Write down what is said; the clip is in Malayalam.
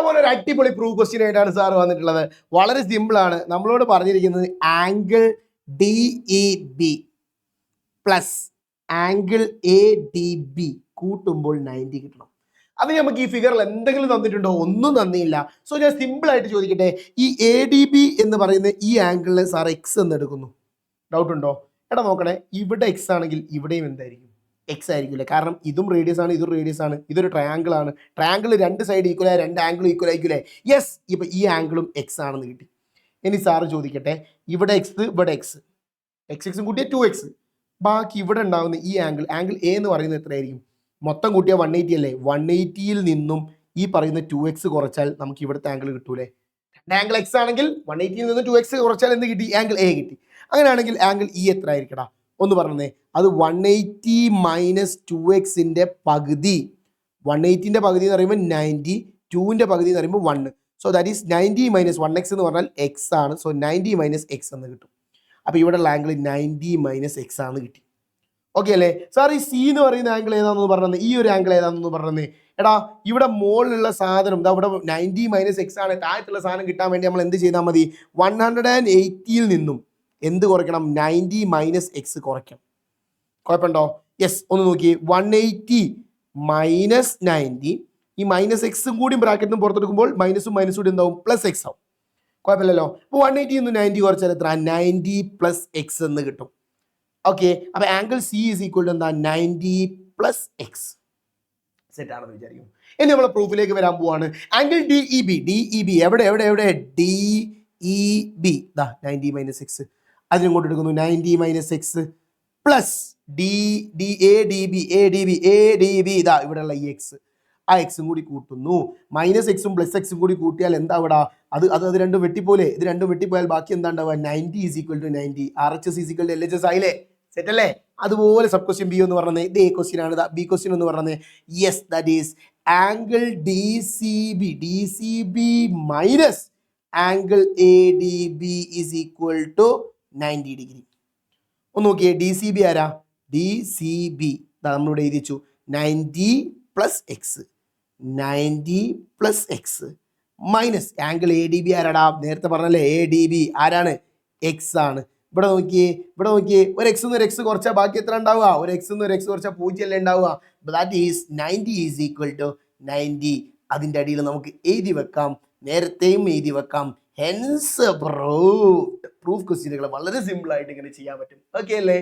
ഇതേപോലെ ഒരു അടിപൊളി പ്രൂഫ് ക്വസ്റ്റ്യൻ ആയിട്ടാണ് സാർ വന്നിട്ടുള്ളത്. വളരെ സിമ്പിൾ ആണ്. നമ്മളോട് പറഞ്ഞിരിക്കുന്നത് angle D E B plus angle A D B കൂട്ടുമ്പോൾ 90 കിട്ടണം. അത് നമുക്ക് ഈ ഫിഗറിൽ എന്തെങ്കിലും തന്നിട്ടുണ്ടോ? ഒന്നും തന്നില്ല. സോ ഞാൻ സിമ്പിൾ ആയിട്ട് ചോദിക്കട്ടെ, ഈ എ ഡി ബി എന്ന് പറയുന്ന ഈ ആംഗിളിനെ സാർ എക്സ് എന്ന് എടുക്കുന്നു. ഡൗട്ട് ഉണ്ടോ? എടാ നോക്കണേ, ഇവിടെ എക്സ് ആണെങ്കിൽ ഇവിടെയും എന്തായിരിക്കും? എക്സ് ആയിരിക്കില്ല. കാരണം ഇതും റേഡിയസ് ആണ്, ഇതും റേഡിയസ് ആണ്, ഇതൊരു ട്രയാങ്കിൾ ആണ്. ട്രയാങ്കിൾ രണ്ട് സൈഡ് ഈക്വൽ ആയ രണ്ട് ആംഗിൾ ഈക്വൽ ആയിരിക്കില്ലേ? യെസ്. ഇപ്പൊ ഈ ആംഗിളും എക്സ് ആണെന്ന് കിട്ടി. ഇനി സാറ് ചോദിക്കട്ടെ, ഇവിടെ എക്സ്, ഇവിടെ എക്സ്, എക്സും കൂട്ടിയ 2x. ബാക്കി ഇവിടെ ഉണ്ടാകുന്ന ഈ ആംഗിൾ എ എന്ന് പറയുന്നത് എത്രയായിരിക്കും? മൊത്തം കൂട്ടിയ 180 അല്ലേ? 180യിൽ നിന്നും ഈ പറയുന്ന 2x കുറച്ചാൽ നമുക്ക് ഇവിടുത്തെ ആംഗിൾ കിട്ടൂലേ? ആംഗിൾ എക്സ് ആണെങ്കിൽ 180യിൽ നിന്ന് 2x കുറച്ചാൽ എന്ത് കിട്ടി? ആംഗിൾ എ കിട്ടി. അങ്ങനെയാണെങ്കിൽ ആംഗിൾ ഇ എത്ര ആയിരിക്കടാ? ഒന്ന് പറഞ്ഞേ. അത് 180 മൈനസ് 2x പകുതി. 180ന്റെ പകുതി എന്ന് പറയുമ്പോൾ 90, 2ന്റെ പകുതി എന്ന് പറയുമ്പോൾ 1. So that is 90 minus 1x എന്ന് പറഞ്ഞാൽ എക്സ് ആണ്. സോ 90 മൈനസ് എക്സ് എന്ന് കിട്ടും. അപ്പോൾ ഇവിടെയുള്ള ആംഗിൾ 90 മൈനസ് എക്സ് ആണെന്ന് കിട്ടി. ഓക്കെ അല്ലേ സാർ? ഈ സി എന്ന് പറയുന്ന ആംഗിൾ ഏതാണെന്ന് പറഞ്ഞത്, ഈ ഒരു ആംഗിൾ ഏതാണെന്ന് പറഞ്ഞത്. എടാ ഇവിടെ മുകളിലുള്ള സാധനം ഇവിടെ 90 മൈനസ് എക്സ് ആണ്. താഴത്തുള്ള സാധനം കിട്ടാൻ വേണ്ടി നമ്മൾ എന്ത് ചെയ്താൽ മതി? 180യിൽ നിന്നും എന്ത് കുറയ്ക്കണം? 90 മൈനസ് എക്സ് കുറയ്ക്കണം. കുഴപ്പമുണ്ടോ? യെസ്. ഒന്ന് നോക്കി, 180 മൈനസ് 90, ഈ മൈനസ് എക്സും കൂടി ബ്രാക്കറ്റിനും പുറത്തെടുക്കുമ്പോൾ മൈനസും മൈനസും കൂടി എന്താവും? പ്ലസ് എക്സ് ആവും. കുഴപ്പമില്ലല്ലോ. അപ്പോൾ 180 നിന്ന് 90 കുറച്ചാൽ എത്ര? 90 പ്ലസ് എക്സ് എന്ന് കിട്ടും. ഓക്കെ. അപ്പോൾ angle C is equal to എന്താ? 90 പ്ലസ് എക്സ്. സെറ്റ് ആണെന്ന് വിചാരിക്കും. ഇനി നമ്മൾ പ്രൂഫിലേക്ക് വരാൻ പോവാണ്. ആംഗിൾ ഡി ഇ ബി എവിടെ എവിടെ എവിടെ? D E B 90 minus X. അതിനിങ്ങോട്ട് എടുക്കുന്നു 90 minus X plus A D B ഇതാ ഇവിടെയുള്ള ഈ എക്സ്. ആ എക്സും കൂടി കൂട്ടുന്നു. മൈനസ് എക്സും പ്ലസ് എക്സും കൂടി കൂട്ടിയാൽ എന്താ ഇവിടെ? അത് രണ്ടും വെട്ടിപ്പോലെ. ഇത് രണ്ടും വെട്ടിപ്പോയാൽ ബാക്കി എന്താ ഉണ്ടാവുക? 90 is equal to 90. RHS is equal to LHS ആയില്ലേ? സെറ്റ് അല്ലേ? അതുപോലെ സബ് ക്വസ്റ്റ്യൻ ബി എന്ന് പറഞ്ഞത് ഇത് എ ക്വസ്റ്റ്യൻ ആണ്. ബി ക്വസ്റ്റ്യൻ എന്ന് പറഞ്ഞത് yes, that is angle D C B minus angle A D B is equal to 90 degree. ഒന്ന് നോക്കിയേ, ഡി സി ബി ആരാ? ഡി സി ബി നമ്മളിവിടെ എഴുതിച്ചു 90 plus X, 90 plus X minus angle A D B ആരാടാ? നേരത്തെ പറഞ്ഞല്ലേ എ ഡി ബി ആരാണ്? എക്സ് ആണ്. ഇവിടെ നോക്കിയേ ഒരു എക്സ് നിന്ന് ഒരു എക്സ് കുറച്ചാൽ ബാക്കി എത്ര ഉണ്ടാവുക? ഒരു എക്സ് നിന്ന് ഒരു എക്സ് കുറച്ചാൽ 0 അല്ലേ ഉണ്ടാവുക? That is 90 is equal to 90. അതിൻ്റെ അടിയിൽ നമുക്ക് എഴുതി വെക്കാം, നേരത്തെയും എഴുതി വെക്കാം. ഹെൻസ് പ്രൂഫ് ക്വസ്റ്റ്യനുകൾ വളരെ സിമ്പിൾ ആയിട്ട് ഇങ്ങനെ ചെയ്യാൻ പറ്റും. ഓക്കെ അല്ലേ?